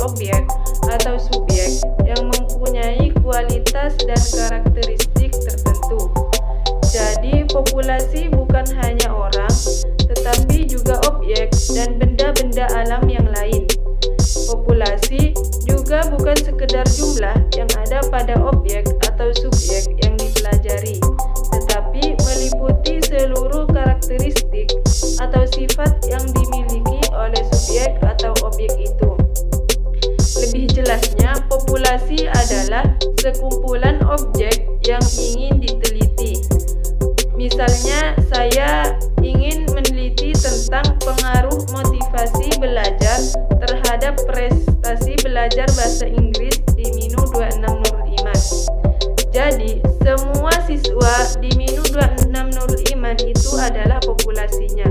objek atau subjek yang mempunyai kualitas dan karakteristik tertentu. Jadi, populasi bukan hanya orang, tetapi juga objek dan benda-benda alam yang lain. Populasi juga bukan sekedar jumlah yang ada pada objek atau subjek yang dipelajari, tetapi meliputi seluruh karakteristik atau sifat yang dimiliki oleh subjek atau objek itu. Lebih jelasnya, populasi adalah sekumpulan objek yang ingin diteliti. Misalnya, saya ingin meneliti tentang pengaruh motivasi belajar terhadap prestasi belajar bahasa Inggris di Minu 26 Nurul Iman. Jadi, semua siswa di Minu 26 Nurul Iman itu adalah populasinya.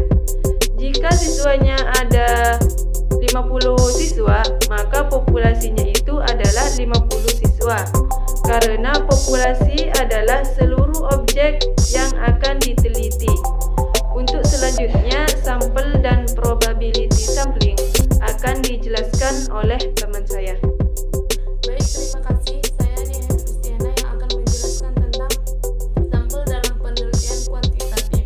Jika siswanya ada 50 siswa, maka populasinya itu adalah 50 siswa. Karena populasi adalah seluruh objek yang akan diteliti. Untuk selanjutnya, sampel dan probability sampling akan dijelaskan oleh teman saya. Baik, terima kasih. Saya Nia Kristiana yang akan menjelaskan tentang sampel dalam penelitian kuantitatif.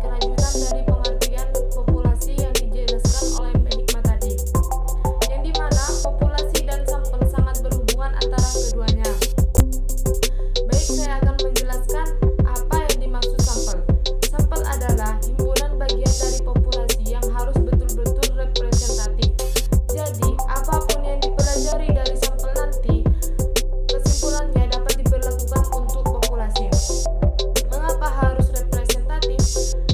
Kelanjutan dari pengertian populasi yang dijelaskan oleh Mbak Hikmah tadi, yang dimana populasi dan sampel sangat berhubungan antara keduanya. Baik, saya akan menjelaskan apa yang dimaksud sampel. Sampel adalah himpunan bagian dari populasi yang harus betul-betul representatif. Jadi, apapun yang dipelajari dari sampel nanti, kesimpulannya dapat diberlakukan untuk populasi. Mengapa harus representatif?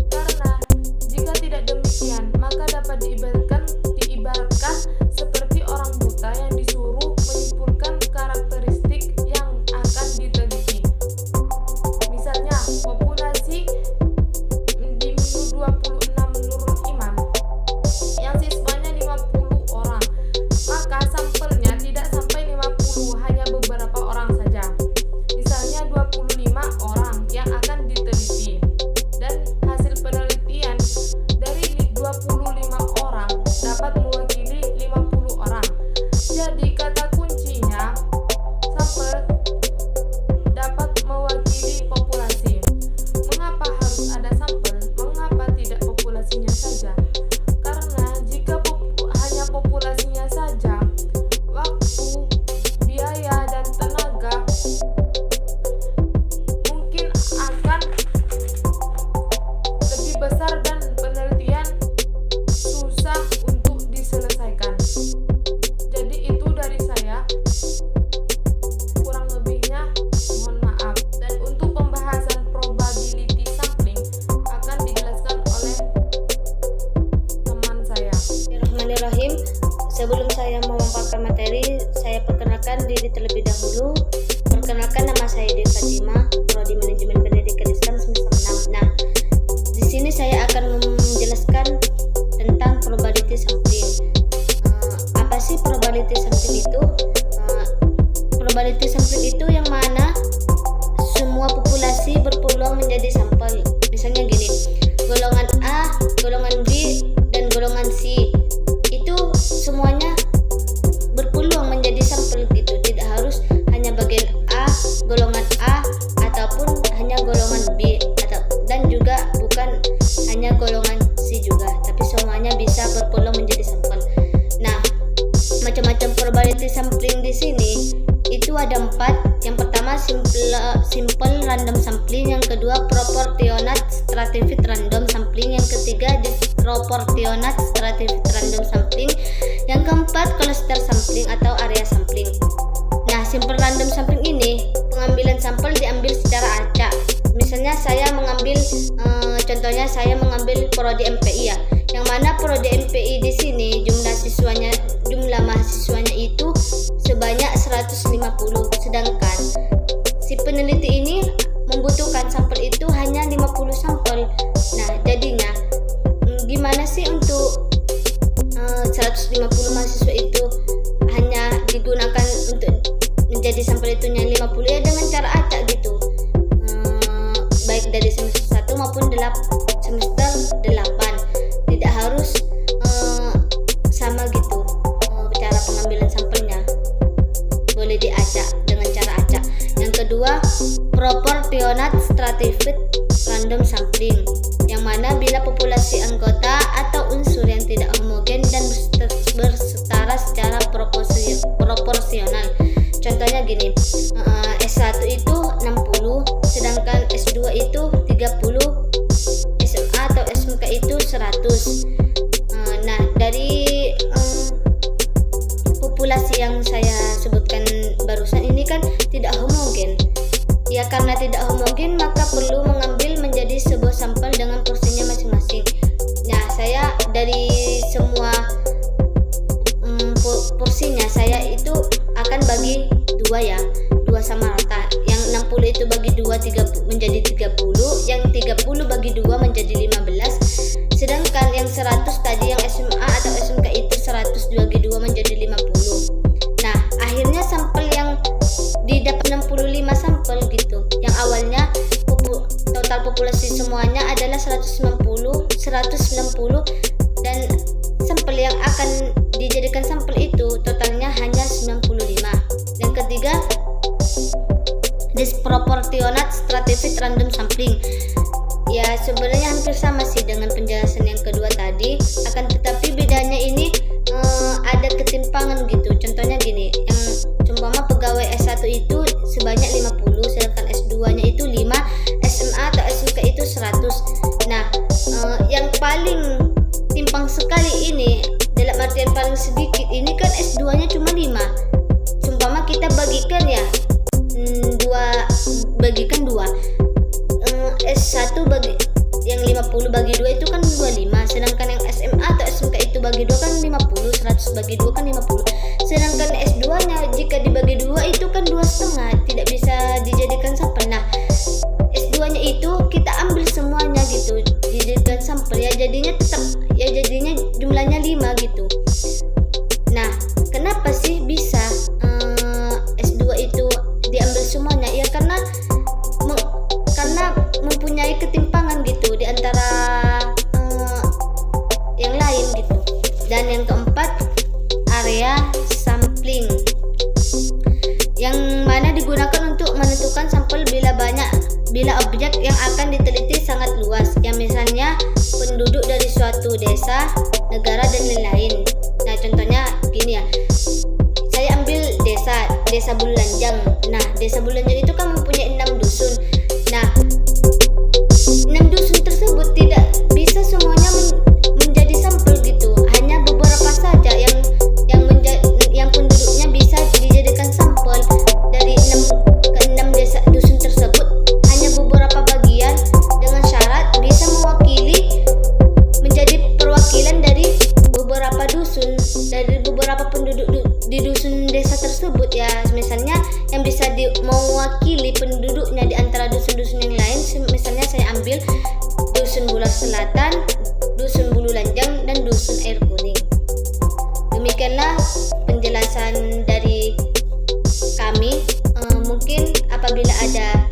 Karena jika tidak demikian, maka dapat diibaratkan seperti orang buta yang disuruh menyimpulkan karakteristik yang akan diteliti. Misalnya, populasi di Minu 26 Nurul Iman yang siswanya 50 orang, maka sampelnya tidak sampai 50, hanya beberapa orang saja. Misalnya 25 orang yang akan diteliti, dan hasil penelitian dari 25 orang dapat mewakili 50 orang. Jadi kata kuncinya, sampel dapat mewakili populasi. Mengapa harus ada sampel? Mengapa tidak populasinya saja? Karena jika hanya populasinya saja, waktu, biaya, dan tenaga mungkin akan lebih besar dan penelitian susah untuk diselesaikan. Jadi itu dari saya, kurang lebihnya mohon maaf. Dan untuk pembahasan probability sampling akan dijelaskan oleh teman saya. Bismillahirrahmanirrahim. Sebelum saya memaparkan materi, saya perkenalkan diri terlebih dahulu. Perkenalkan, nama saya Dewi Fatimah, Prodi Manajemen Pendidikan Islam semester 6. Nah, di sini saya akan menjelaskan tentang probability sampling. Apa sih probability sampling itu? Probability sampling itu yang mana semua populasi berpeluang menjadi sampel. Misalnya gini, golongan A, golongan B, dan golongan C. Itu semuanya berpeluang menjadi sampel gitu. Tidak harus hanya bagian A, golongan A, ataupun hanya golongan B, dan juga bukan hanya golongan C juga, tapi semuanya bisa berpeluang menjadi sampel. Nah, macam-macam probability sampling di sini itu ada 4. Yang pertama simple random sampling, yang kedua proportionate stratified random sampling, yang ketiga disproportionate stratified random sampling, yang keempat cluster sampling atau area sampling. Nah, simple random sampling ini pengambilan sampel diambil secara acak. Misalnya saya mengambil contohnya saya mengambil prodi MPI ya. Yang mana prodi MPI di sini jumlah mahasiswanya itu sebanyak 150, sedangkan si peneliti ini membutuhkan sampel itu hanya 50 sampel. Nah, jadinya gimana sih untuk 150 mahasiswa itu hanya digunakan untuk menjadi sampel itu hanya 50 ya, dengan cara acak gitu. Baik dari semester 1 maupun semester 8. Tidak harus sama gitu cara proportionate stratified random sampling, yang mana bila populasi anggota atau unsur yang tidak homogen dan bersetara secara proporsional. Contohnya gini, S1 itu 60, sedangkan S2 itu 30, SMA atau SMK itu 100. Nah, dari populasi yang saya sebutkan barusan ini kan tidak homogen. Ya, karena tidak homogen maka perlu mengambil menjadi sebuah sampel dengan porsinya masing-masing. Nah, saya dari semua porsinya saya itu akan bagi dua ya, dua sama rata. Yang 60 itu bagi 2 menjadi 30, yang 30 bagi 2 menjadi 15. Sedangkan yang 100 tadi yang SMA atau SMK itu 100 bagi 2 menjadi 50. Nah, akhirnya sampel yang didapat 65 sampel gitu. Yang awalnya total populasi semuanya adalah 190 dan sampel yang akan dijadikan sampel itu totalnya hanya 95. Yang ketiga, disproportionate stratified random sampling. Ya, sebenarnya hampir sama sih dengan penjelasan yang kedua tadi, akan tetapi bedanya ini ada ketimpangan gitu. Contohnya gini, yang umpama pegawai S1 itu sebanyak 50, sedangkan S2-nya itu 5, SMA atau SMK itu 100. Nah, yang paling timpang sekali ini, dalam artian paling sedikit ini kan S2-nya cuma 5. Umpama kita bagikan ya, bagikan 2. S1 bagi yang 50 bagi 2 itu kan 25, sedangkan yang SMA atau SMK itu bagi 2 kan 50, 100 bagi 2 kan 50. Sedangkan S2-nya jika dibagi 2 itu kan 2,5, tidak bisa dijadikan sampel. Nah, S2-nya itu kita ambil semuanya gitu, dijadikan sampel ya, jadinya jumlahnya 5 gitu. Nah, kenapa sih bisa S2 itu diambil semuanya? Ya karena mempunyai ketimpangan gitu di antara yang lain gitu. Dan yang keempat, area sampling, yang mana digunakan untuk menentukan sampel bila objek yang akan diteliti sangat luas, yang misalnya penduduk dari suatu desa, negara dan lain-lain. Nah, contohnya gini ya, saya ambil desa Bululanjang. Nah, desa Bululanjang itu kan mempunyai 6 dusun. Nah, 6 dusun tersebut tidak bisa semuanya menjadi sampel gitu. Hanya beberapa saja yang penduduknya bisa dijadikan sampel. Dari 6 desa dusun tersebut, hanya beberapa bagian dengan syarat bisa menjadi perwakilan dari beberapa dusun, dari beberapa penduduk di dusun desa tersebut ya. Misalnya yang bisa mewakili penduduknya di antara dusun-dusun yang lain, misalnya saya ambil dusun Bular Selatan, dusun Bululanjang, dan dusun Air Kuning. Demikianlah penjelasan dari kami. Mungkin apabila ada